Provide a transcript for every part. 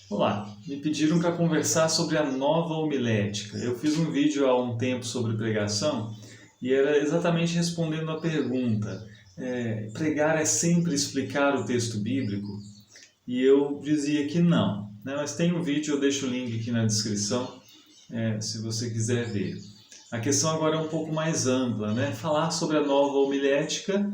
Olá, me pediram para conversar sobre a nova homilética. Eu fiz um vídeo há um tempo sobre pregação e era exatamente respondendo a pergunta: pregar é sempre explicar o texto bíblico? E eu dizia que não, né? Mas tem um vídeo, eu deixo o link aqui na descrição, se você quiser ver. A questão agora é um pouco mais ampla, né? Falar sobre a nova homilética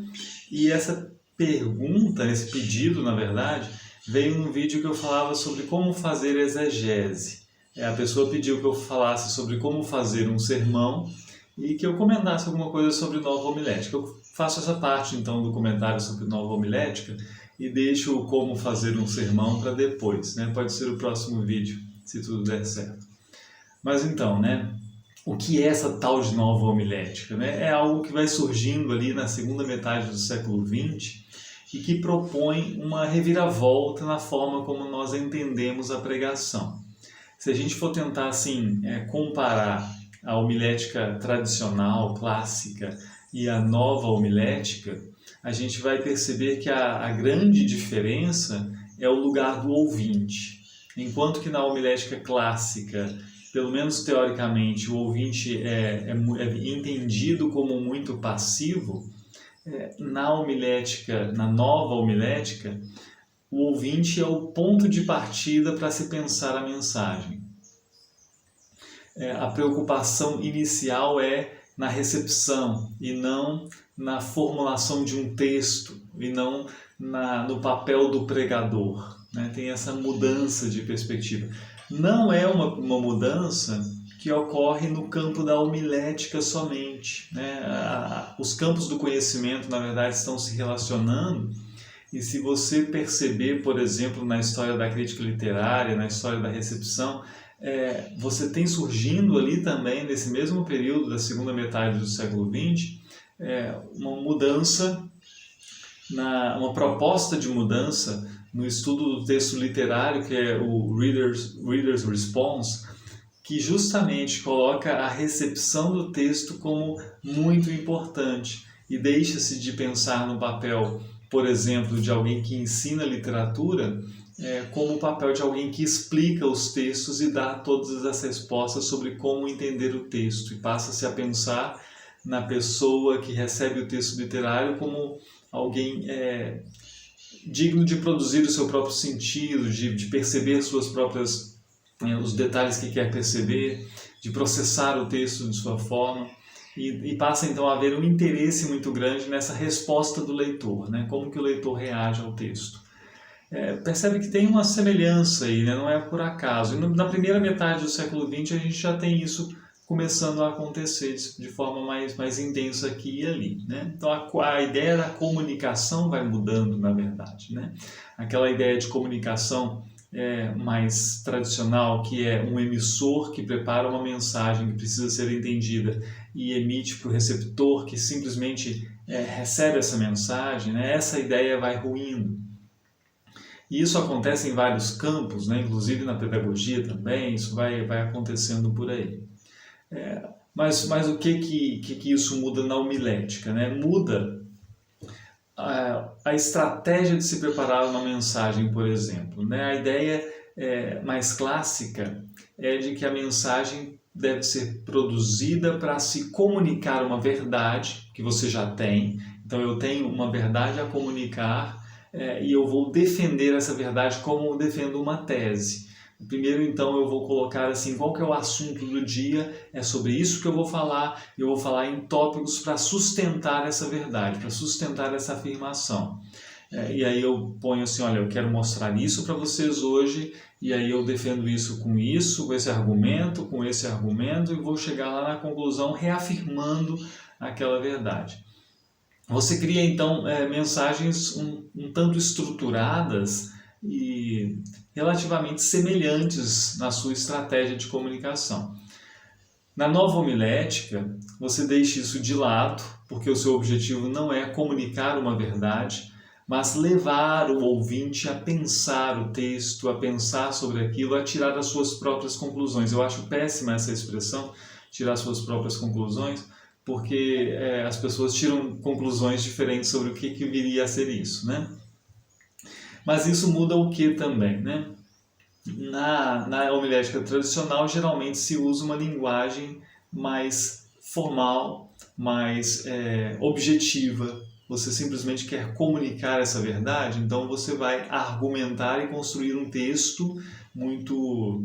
e essa pergunta, esse pedido, na verdade, veio num vídeo que eu falava sobre como fazer exegese. A pessoa pediu que eu falasse sobre como fazer um sermão e que eu comentasse alguma coisa sobre nova homilética. Eu faço essa parte, então, do comentário sobre nova homilética e deixo o como fazer um sermão para depois, né? Pode ser o próximo vídeo, se tudo der certo. Mas então, né? O que é essa tal de nova homilética? Né? É algo que vai surgindo ali na segunda metade do século XX e que propõe uma reviravolta na forma como nós entendemos a pregação. Se a gente for tentar assim, comparar a homilética tradicional, clássica, e a nova homilética, a gente vai perceber que a grande diferença é o lugar do ouvinte. Enquanto que na homilética clássica, pelo menos teoricamente, o ouvinte é entendido como muito passivo, na homilética, na nova homilética, o ouvinte é o ponto de partida para se pensar a mensagem. A preocupação inicial é na recepção e não na formulação de um texto e não no papel do pregador. Né? Tem essa mudança de perspectiva. Não é uma mudança que ocorre no campo da homilética somente. Né? Os campos do conhecimento, na verdade, estão se relacionando e se você perceber, por exemplo, na história da crítica literária, na história da recepção, você tem surgindo ali também, nesse mesmo período da segunda metade do século XX, uma mudança, uma proposta de mudança no estudo do texto literário, que é o Reader's Response, que justamente coloca a recepção do texto como muito importante e deixa-se de pensar no papel, por exemplo, de alguém que ensina literatura, como o papel de alguém que explica os textos e dá todas as respostas sobre como entender o texto. E passa-se a pensar na pessoa que recebe o texto literário como alguém digno de produzir o seu próprio sentido, de perceber suas próprias, os detalhes que quer perceber, de processar o texto de sua forma. E passa então a haver um interesse muito grande nessa resposta do leitor, né? Como que o leitor reage ao texto. Percebe que tem uma semelhança aí, né? Não é por acaso. E na primeira metade do século XX a gente já tem isso começando a acontecer de forma mais intensa aqui e ali. Né? Então a ideia da comunicação vai mudando, na verdade. Né? Aquela ideia de comunicação mais tradicional, que é um emissor que prepara uma mensagem que precisa ser entendida e emite para o receptor que simplesmente recebe essa mensagem, né? Essa ideia vai ruindo. E isso acontece em vários campos, né? Inclusive na pedagogia também, isso vai acontecendo por aí. Mas o que isso muda na homilética? Né? Muda a estratégia de se preparar uma mensagem, por exemplo. Né? A ideia mais clássica é de que a mensagem deve ser produzida para se comunicar uma verdade que você já tem. Então eu tenho uma verdade a comunicar e eu vou defender essa verdade como eu defendo uma tese. Primeiro, então, eu vou colocar assim, qual que é o assunto do dia, é sobre isso que eu vou falar em tópicos para sustentar essa verdade, para sustentar essa afirmação. E aí eu ponho assim, olha, eu quero mostrar isso para vocês hoje, e aí eu defendo isso, com esse argumento, e vou chegar lá na conclusão reafirmando aquela verdade. Você cria, então, mensagens um tanto estruturadas e relativamente semelhantes na sua estratégia de comunicação. Na nova homilética, você deixa isso de lado, porque o seu objetivo não é comunicar uma verdade, mas levar o ouvinte a pensar o texto, a pensar sobre aquilo, a tirar as suas próprias conclusões. Eu acho péssima essa expressão, tirar suas próprias conclusões, porque as pessoas tiram conclusões diferentes sobre o que viria a ser isso, né? Mas isso muda o que também, né? Na homilética tradicional, geralmente se usa uma linguagem mais formal, mais objetiva. Você simplesmente quer comunicar essa verdade, então você vai argumentar e construir um texto muito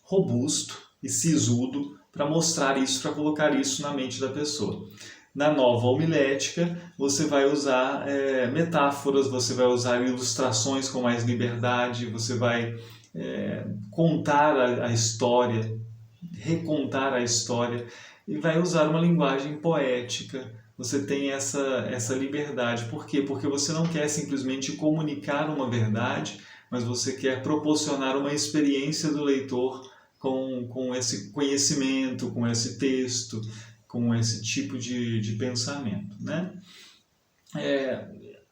robusto e sisudo para mostrar isso, para colocar isso na mente da pessoa. Na nova homilética, você vai usar metáforas, você vai usar ilustrações com mais liberdade, você vai contar a história, recontar a história e vai usar uma linguagem poética. Você tem essa liberdade. Por quê? Porque você não quer simplesmente comunicar uma verdade, mas você quer proporcionar uma experiência do leitor com esse conhecimento, com esse texto, com esse tipo de pensamento, né?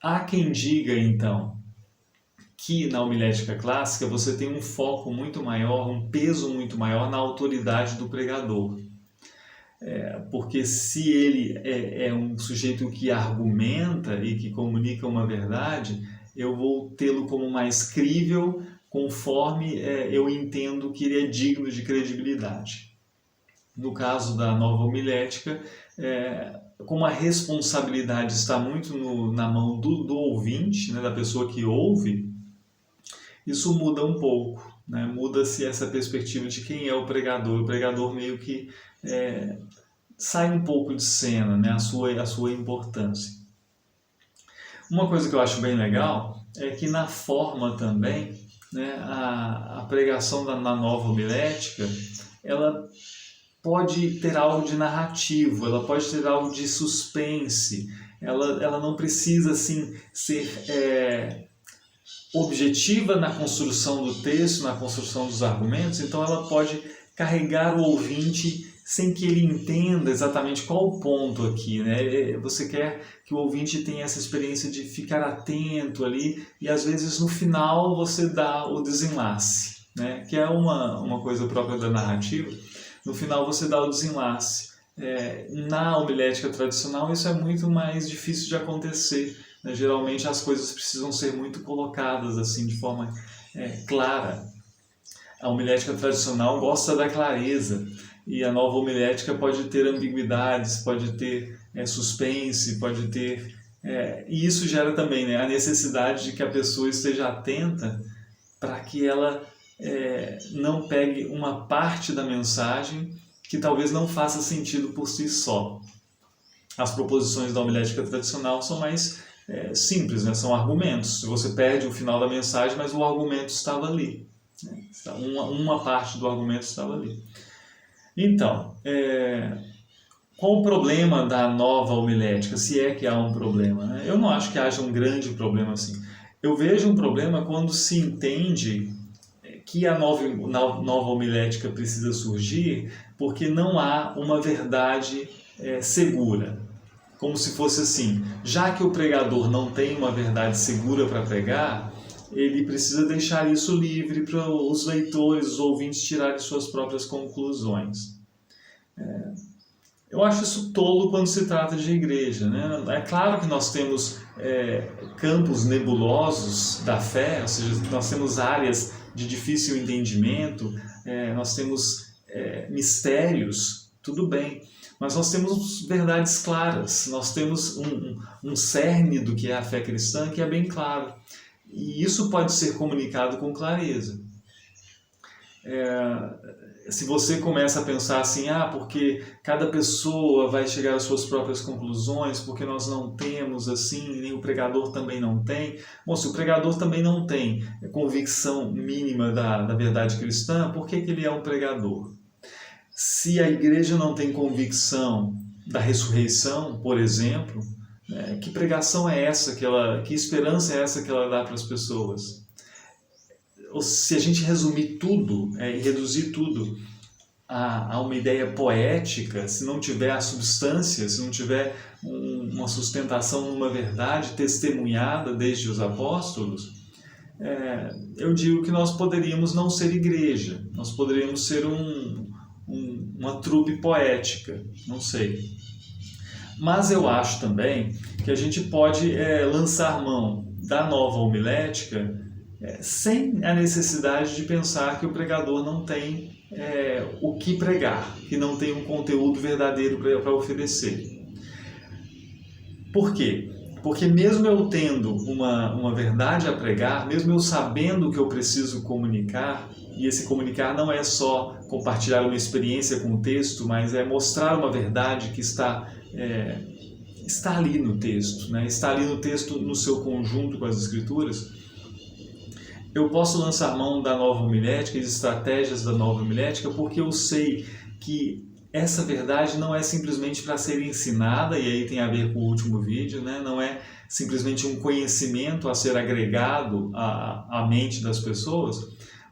Há quem diga, então, que na homilética clássica você tem um foco muito maior, um peso muito maior na autoridade do pregador. Porque se ele é um sujeito que argumenta e que comunica uma verdade, eu vou tê-lo como mais crível conforme eu entendo que ele é digno de credibilidade. No caso da nova homilética, como a responsabilidade está muito na mão do ouvinte, né, da pessoa que ouve, isso muda um pouco, né? Muda-se essa perspectiva de quem é o pregador. O pregador meio que sai um pouco de cena, né? a sua importância. Uma coisa que eu acho bem legal é que na forma também, né, a pregação na nova homilética, ela pode ter algo de narrativo, ela pode ter algo de suspense, ela não precisa assim, ser objetiva na construção do texto, na construção dos argumentos, então ela pode carregar o ouvinte sem que ele entenda exatamente qual o ponto aqui, né? Você quer que o ouvinte tenha essa experiência de ficar atento ali e às vezes no final você dá o desenlace, né? Que é uma coisa própria da narrativa. No final você dá o desenlace. Na homilética tradicional isso é muito mais difícil de acontecer, né? Geralmente as coisas precisam ser muito colocadas assim de forma clara. A homilética tradicional gosta da clareza e a nova homilética pode ter ambiguidades, pode ter suspense, pode ter... e isso gera também, né, a necessidade de que a pessoa esteja atenta para que ela não pegue uma parte da mensagem que talvez não faça sentido por si só. As proposições da homilética tradicional são mais simples, né? São argumentos. Você perde o final da mensagem, mas o argumento estava ali. Uma parte do argumento estava ali. Então, qual o problema da nova homilética, se é que há um problema, né? Eu não acho que haja um grande problema assim. Eu vejo um problema quando se entende que a nova homilética precisa surgir porque não há uma verdade segura. Como se fosse assim, já que o pregador não tem uma verdade segura para pregar, ele precisa deixar isso livre para os leitores, os ouvintes tirarem suas próprias conclusões. Eu acho isso tolo quando se trata de igreja, né? É claro que nós temos campos nebulosos da fé, ou seja, nós temos áreas de difícil entendimento, nós temos mistérios, tudo bem. Mas nós temos verdades claras, nós temos um cerne do que é a fé cristã que é bem claro. E isso pode ser comunicado com clareza. Se você começa a pensar assim, porque cada pessoa vai chegar às suas próprias conclusões, porque nós não temos assim, nem o pregador também não tem. Bom, se o pregador também não tem convicção mínima da verdade cristã, por que ele é um pregador? Se a igreja não tem convicção da ressurreição, por exemplo, que pregação é essa, que esperança é essa que ela dá para as pessoas? Ou se a gente resumir tudo e reduzir tudo a uma ideia poética, se não tiver a substância, se não tiver uma sustentação numa verdade testemunhada desde os apóstolos, eu digo que nós poderíamos não ser igreja, nós poderíamos ser uma trupe poética, não sei. Mas eu acho também que a gente pode lançar mão da nova homilética sem a necessidade de pensar que o pregador não tem o que pregar, que não tem um conteúdo verdadeiro para oferecer. Por quê? Porque mesmo eu tendo uma verdade a pregar, mesmo eu sabendo o que eu preciso comunicar, e esse comunicar não é só compartilhar uma experiência com o texto, mas é mostrar uma verdade que está ali no texto, né? Está ali no texto no seu conjunto com as Escrituras. Eu posso lançar mão da nova homilética e de estratégias da nova homilética porque eu sei que essa verdade não é simplesmente para ser ensinada, e aí tem a ver com o último vídeo, né? Não é simplesmente um conhecimento a ser agregado à mente das pessoas,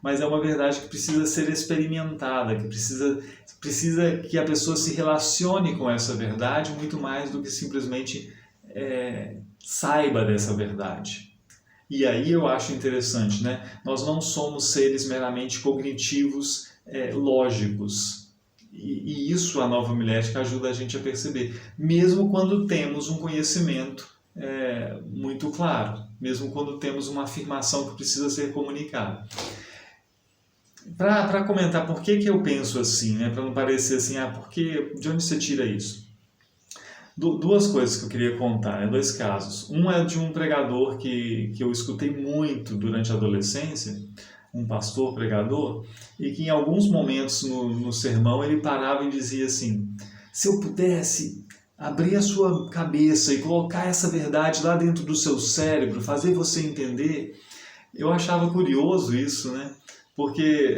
mas é uma verdade que precisa ser experimentada, que precisa que a pessoa se relacione com essa verdade muito mais do que simplesmente saiba dessa verdade. E aí eu acho interessante, né? Nós não somos seres meramente cognitivos, lógicos. E isso a nova homilética ajuda a gente a perceber, mesmo quando temos um conhecimento muito claro, mesmo quando temos uma afirmação que precisa ser comunicada. Para comentar por que eu penso assim, né? Para não parecer assim, de onde você tira isso? Duas coisas que eu queria contar, dois casos. Um é de um pregador que eu escutei muito durante a adolescência, um pastor pregador, e que em alguns momentos no sermão ele parava e dizia assim: se eu pudesse abrir a sua cabeça e colocar essa verdade lá dentro do seu cérebro, fazer você entender. Eu achava curioso isso, né? Porque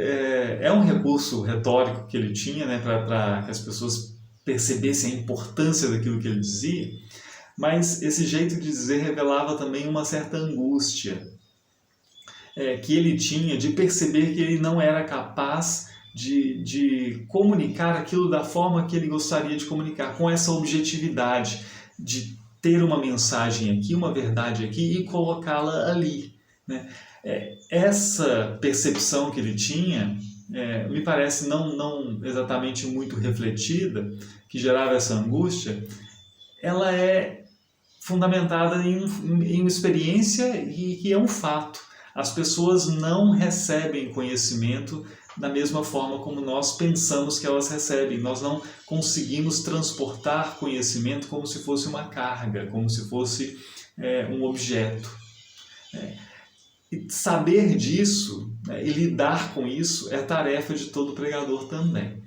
é um recurso retórico que ele tinha, né, para que as pessoas percebessem a importância daquilo que ele dizia, mas esse jeito de dizer revelava também uma certa angústia que ele tinha de perceber que ele não era capaz de comunicar aquilo da forma que ele gostaria de comunicar, com essa objetividade de ter uma mensagem aqui, uma verdade aqui e colocá-la ali, né? Essa percepção que ele tinha me parece não exatamente muito refletida, que gerava essa angústia. Ela é fundamentada em uma experiência e que é um fato. As pessoas não recebem conhecimento da mesma forma como nós pensamos que elas recebem. Nós não conseguimos transportar conhecimento como se fosse uma carga, como se fosse um objeto. E saber disso, e lidar com isso é tarefa de todo pregador também.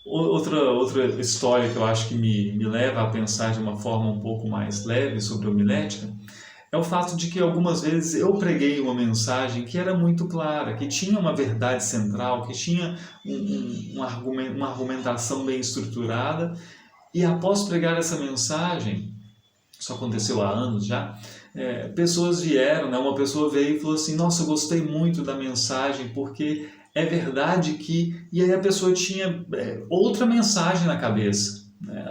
Outra história que eu acho que me leva a pensar de uma forma um pouco mais leve sobre a homilética é o fato de que algumas vezes eu preguei uma mensagem que era muito clara, que tinha uma verdade central, que tinha uma argumentação bem estruturada, e após pregar essa mensagem, isso aconteceu há anos já, pessoas vieram, né? Uma pessoa veio e falou assim: nossa, eu gostei muito da mensagem porque é verdade que... E aí a pessoa tinha outra mensagem na cabeça, né?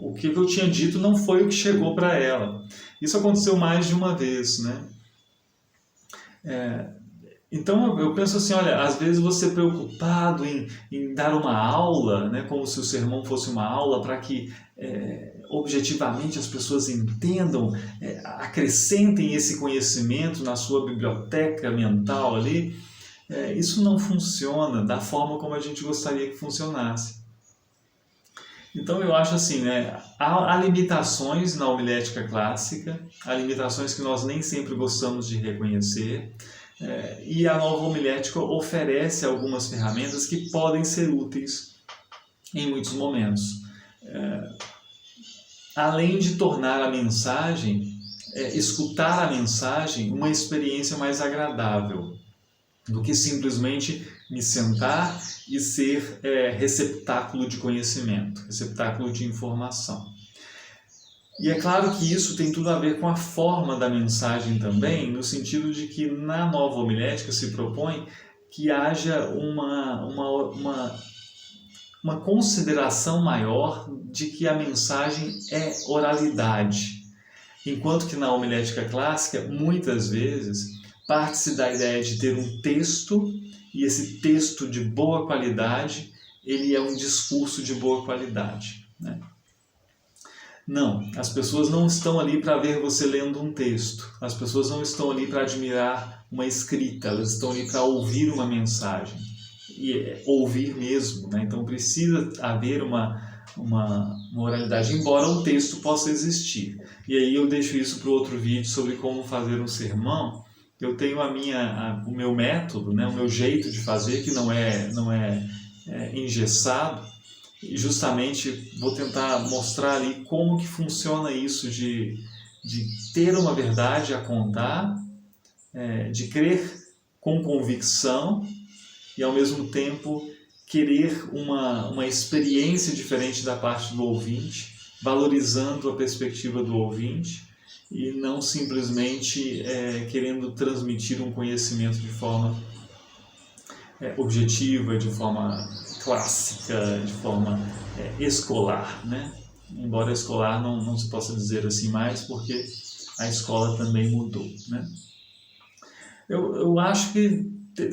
O que eu tinha dito não foi o que chegou para ela. Isso aconteceu mais de uma vez, né? Então eu penso assim, olha, às vezes você preocupado em dar uma aula, né, como se o sermão fosse uma aula para que objetivamente as pessoas entendam, acrescentem esse conhecimento na sua biblioteca mental ali, isso não funciona da forma como a gente gostaria que funcionasse. Então eu acho assim, né, há limitações na homilética clássica, há limitações que nós nem sempre gostamos de reconhecer, e a nova homilética oferece algumas ferramentas que podem ser úteis em muitos momentos. Além de tornar a mensagem, escutar a mensagem, uma experiência mais agradável do que simplesmente me sentar e ser receptáculo de conhecimento, receptáculo de informação. E é claro que isso tem tudo a ver com a forma da mensagem também, no sentido de que na nova homilética se propõe que haja uma consideração maior de que a mensagem é oralidade. Enquanto que na homilética clássica, muitas vezes, parte-se da ideia de ter um texto, e esse texto de boa qualidade, ele é um discurso de boa qualidade, né? Não, as pessoas não estão ali para ver você lendo um texto. As pessoas não estão ali para admirar uma escrita, elas estão ali para ouvir uma mensagem. E ouvir mesmo, né? Então precisa haver uma oralidade, embora um texto possa existir. E aí eu deixo isso para outro vídeo sobre como fazer um sermão. Eu tenho o meu método, né? O meu jeito de fazer, que não é engessado. E justamente vou tentar mostrar ali como que funciona isso de ter uma verdade a contar, de crer com convicção e ao mesmo tempo querer uma experiência diferente da parte do ouvinte, valorizando a perspectiva do ouvinte e não simplesmente querendo transmitir um conhecimento de forma objetiva, de forma clássica, de forma escolar, né? Embora escolar não se possa dizer assim mais, porque a escola também mudou, né? Eu acho que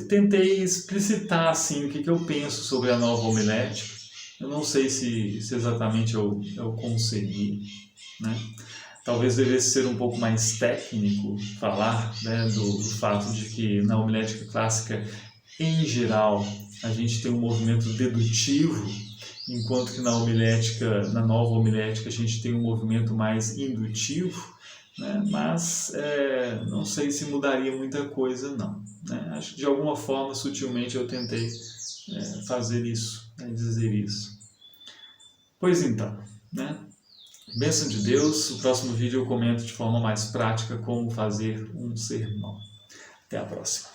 tentei explicitar assim, o que eu penso sobre a nova homilética. Eu não sei se exatamente eu consegui, né? Talvez devesse ser um pouco mais técnico falar, né, do fato de que na homilética clássica, em geral, a gente tem um movimento dedutivo, enquanto que na nova homilética, a gente tem um movimento mais indutivo, né? Mas não sei se mudaria muita coisa, não, né? Acho que de alguma forma, sutilmente, eu tentei fazer isso, né, dizer isso. Pois então, né? Bênção de Deus, o próximo vídeo eu comento de forma mais prática como fazer um sermão. Até a próxima.